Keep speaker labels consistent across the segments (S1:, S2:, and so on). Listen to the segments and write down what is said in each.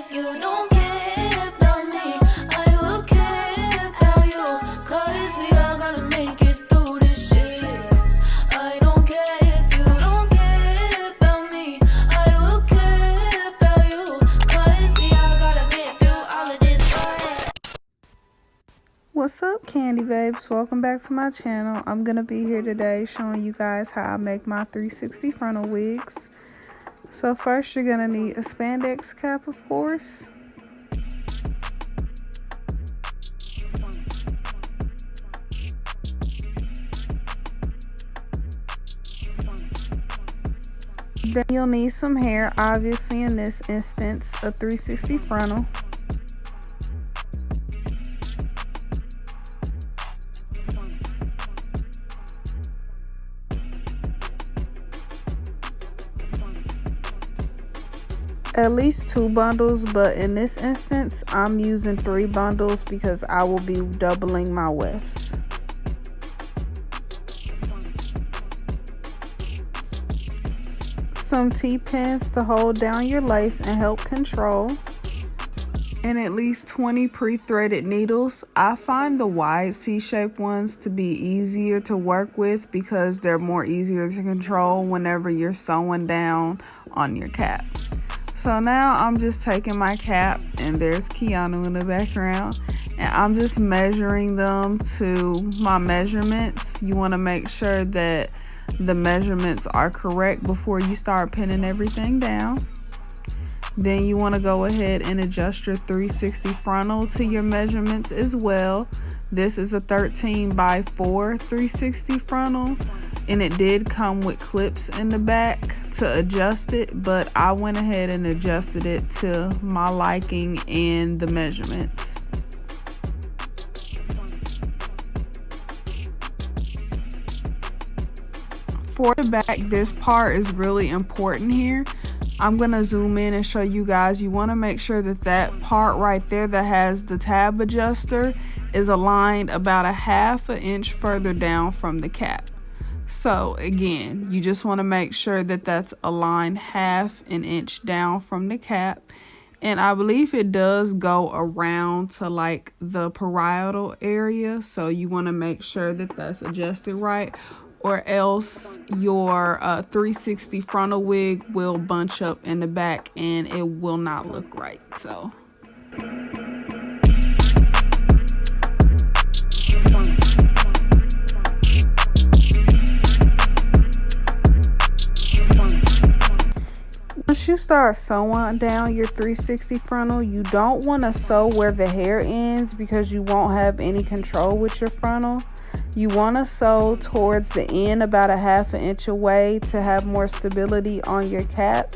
S1: if you don't care about me. I will care about you, 'cause we all gotta make it through this shit. I don't care if you don't care about me. I will care about you, 'cause we all gotta make through all of this.
S2: What's up, candy babes? Welcome back to my channel. I'm gonna be here today showing you guys how I make my 360 frontal wigs. So first you're gonna need a spandex cap, of course. Then you'll need some hair, obviously in this instance a 360 frontal. At least 2 bundles, but in this instance I'm using 3 bundles because I will be doubling my wefts. Some T-pins to hold down your lace and help control, and at least 20 pre-threaded needles. I find the wide T-shaped ones to be easier to work with because they're more easier to control whenever you're sewing down on your cap. So now I'm just taking my cap, and there's Keanu in the background, and I'm just measuring them to my measurements. You want to make sure that the measurements are correct before you start pinning everything down. Then you want to go ahead and adjust your 360 frontal to your measurements as well. This is a 13x4 360 frontal, and it did come with clips in the back to adjust it, but I went ahead and adjusted it to my liking and the measurements. For the back, this part is really important here. I'm gonna zoom in and show you guys. You want to make sure that that part right there that has the tab adjuster is aligned about a ½ inch further down from the cap. So again, you just want to make sure that that's aligned ½ inch down from the cap. And I believe it does go around to like the parietal area, so you want to make sure that that's adjusted right, or else your 360 frontal wig will bunch up in the back and it will not look right. So once you start sewing down your 360 frontal, you don't want to sew where the hair ends because you won't have any control with your frontal. You want to sew towards the end about a ½ inch away to have more stability on your cap.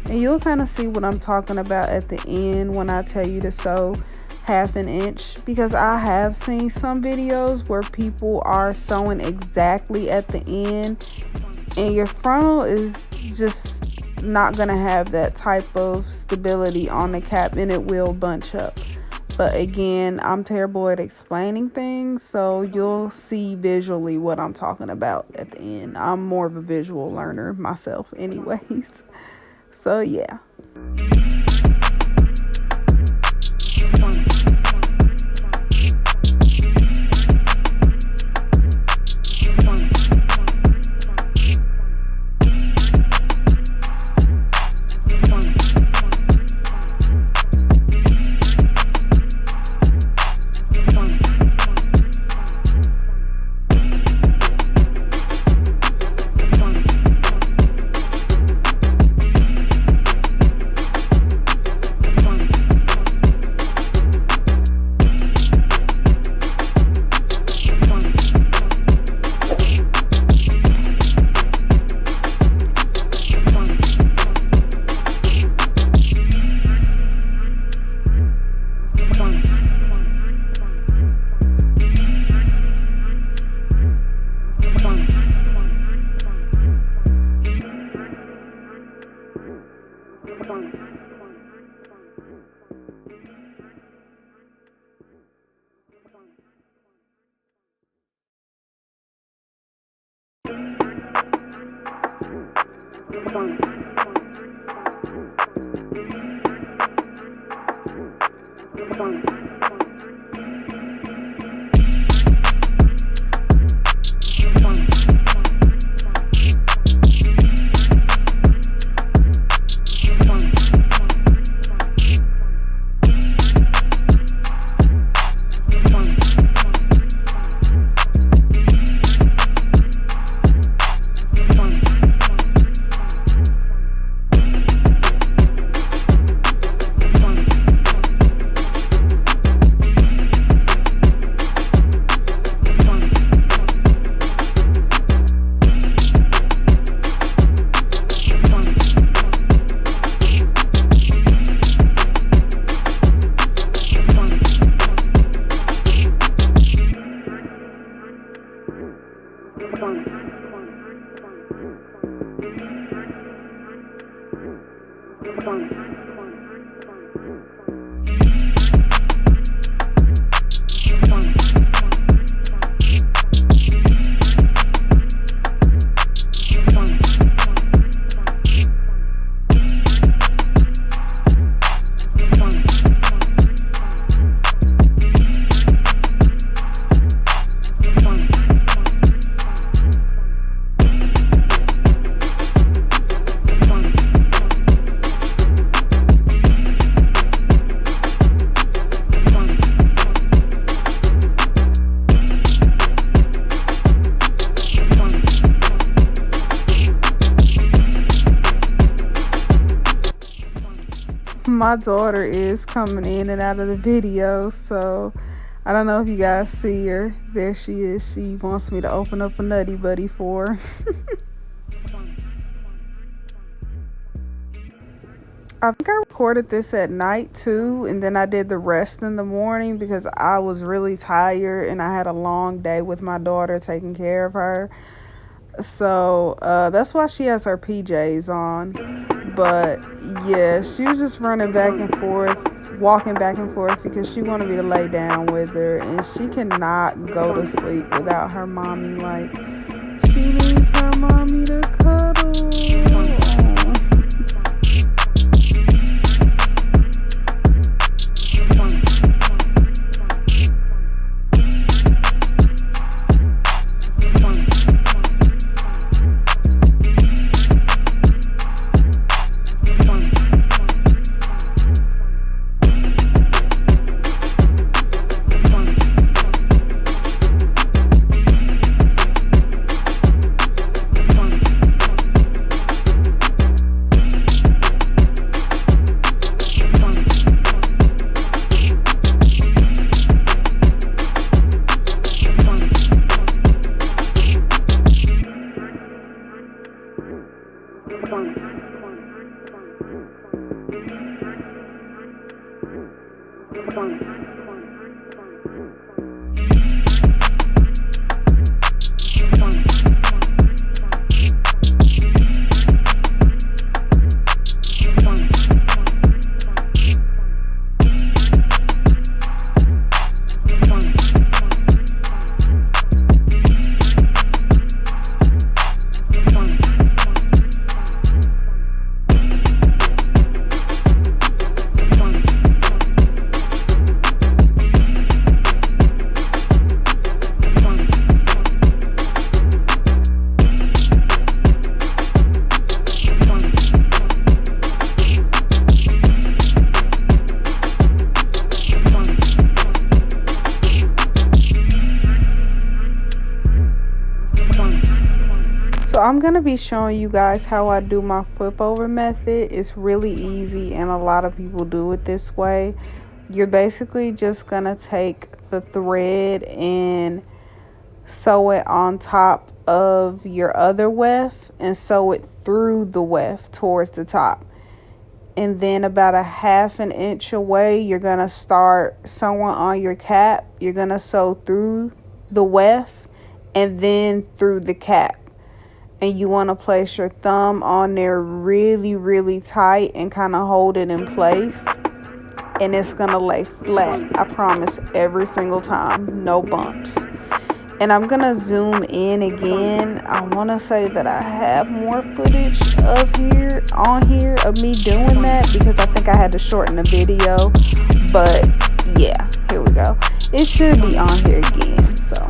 S2: And you'll kind of see what I'm talking about at the end when I tell you to sew ½ inch, because I have seen some videos where people are sewing exactly at the end and your frontal is just not gonna have that type of stability on the cap and it will bunch up. But again, I'm terrible at explaining things, so you'll see visually what I'm talking about at the end. I'm more of a visual learner myself anyways. So yeah. My daughter is coming in and out of the video, so I don't know if you guys see her. There she is. She wants me to open up a Nutty Buddy for her. I think I recorded this at night too, and then I did the rest in the morning because I was really tired and I had a long day with my daughter taking care of her. So that's why she has her PJs on. But yeah, she was just running back and forth, walking back and forth because she wanted me to lay down with her, and she cannot go to sleep without her mommy. Like, she needs her mommy to cuddle. So I'm going to be showing you guys how I do my flip over method. It's really easy and a lot of people do it this way. You're basically just going to take the thread and sew it on top of your other weft and sew it through the weft towards the top. And then about a ½ an inch away, you're going to start sewing on your cap. You're going to sew through the weft and then through the cap. And you want to place your thumb on there really, really tight and kind of hold it in place. And it's going to lay flat, I promise, every single time. No bumps. And I'm going to zoom in again. I want to say that I have more footage of on here of me doing that because I think I had to shorten the video. But yeah, here we go. It should be on here again, so.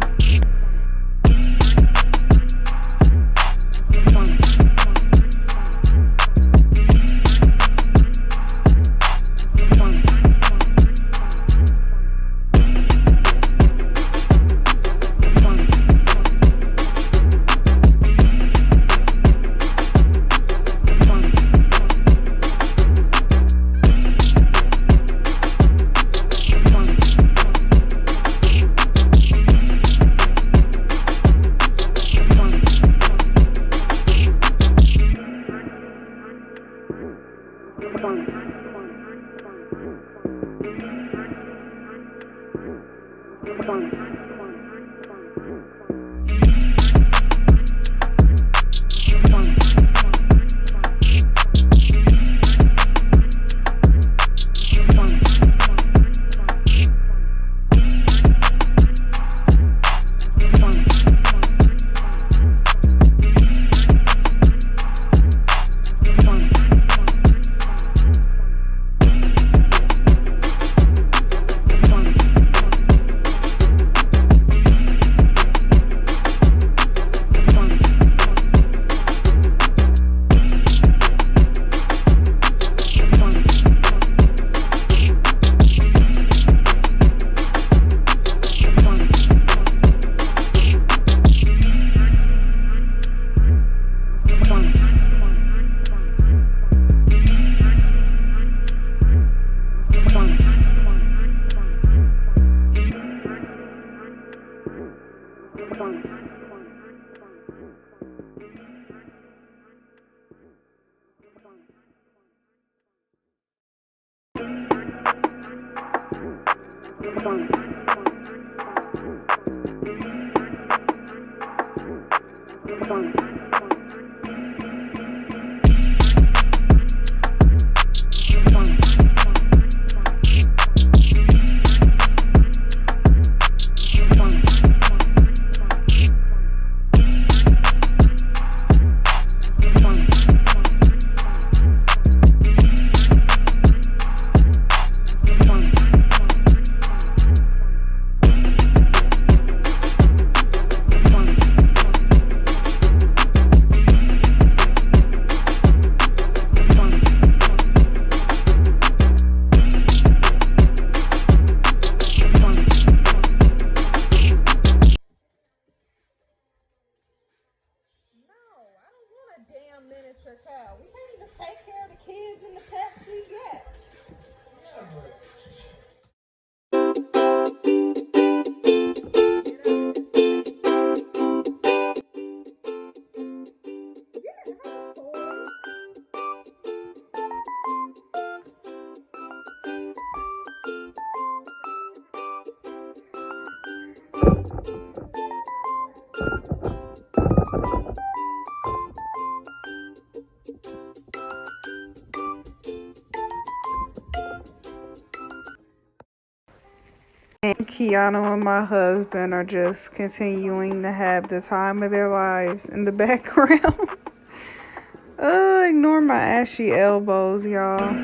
S3: Damn miniature cow. We can't even take care of the kids and the pets we get.
S2: And Kiana and my husband are just continuing to have the time of their lives in the background. Ignore my ashy elbows, y'all.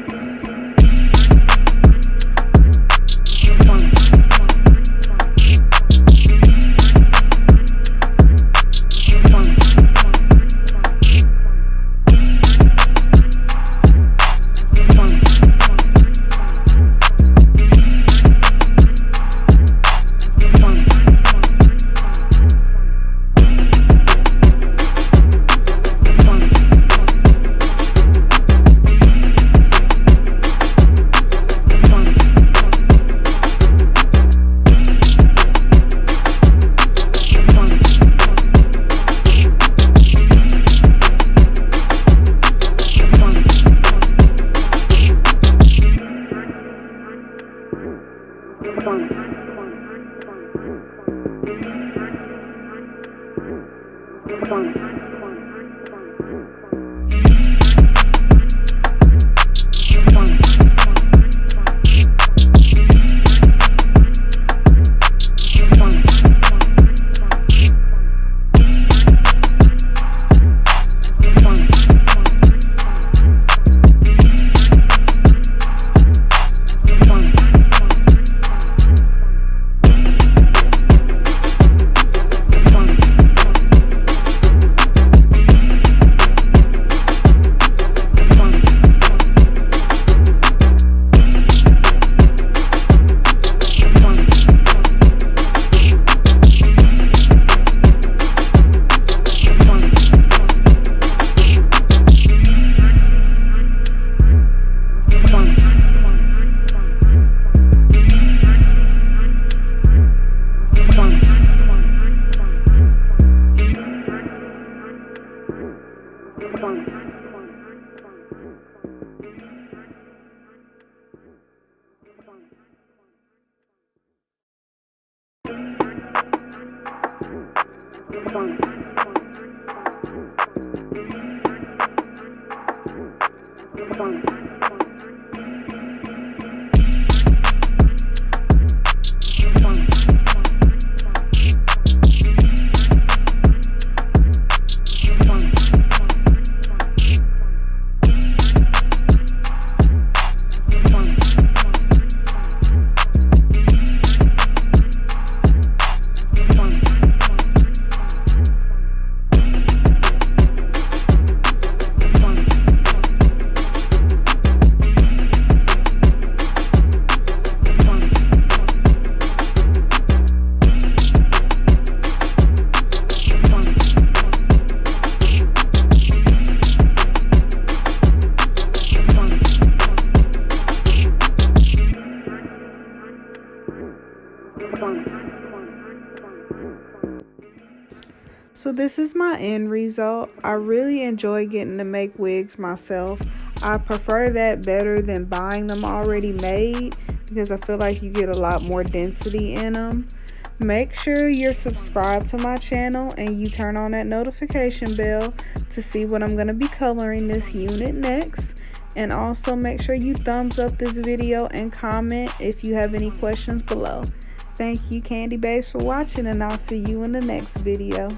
S2: So this is my end result. I really enjoy getting to make wigs myself. I prefer that better than buying them already made because I feel like you get a lot more density in them. Make sure you're subscribed to my channel and you turn on that notification bell to see what I'm going to be coloring this unit next. And also make sure you thumbs up this video and comment if you have any questions below. Thank you, Candy Babes, for watching, and I'll see you in the next video.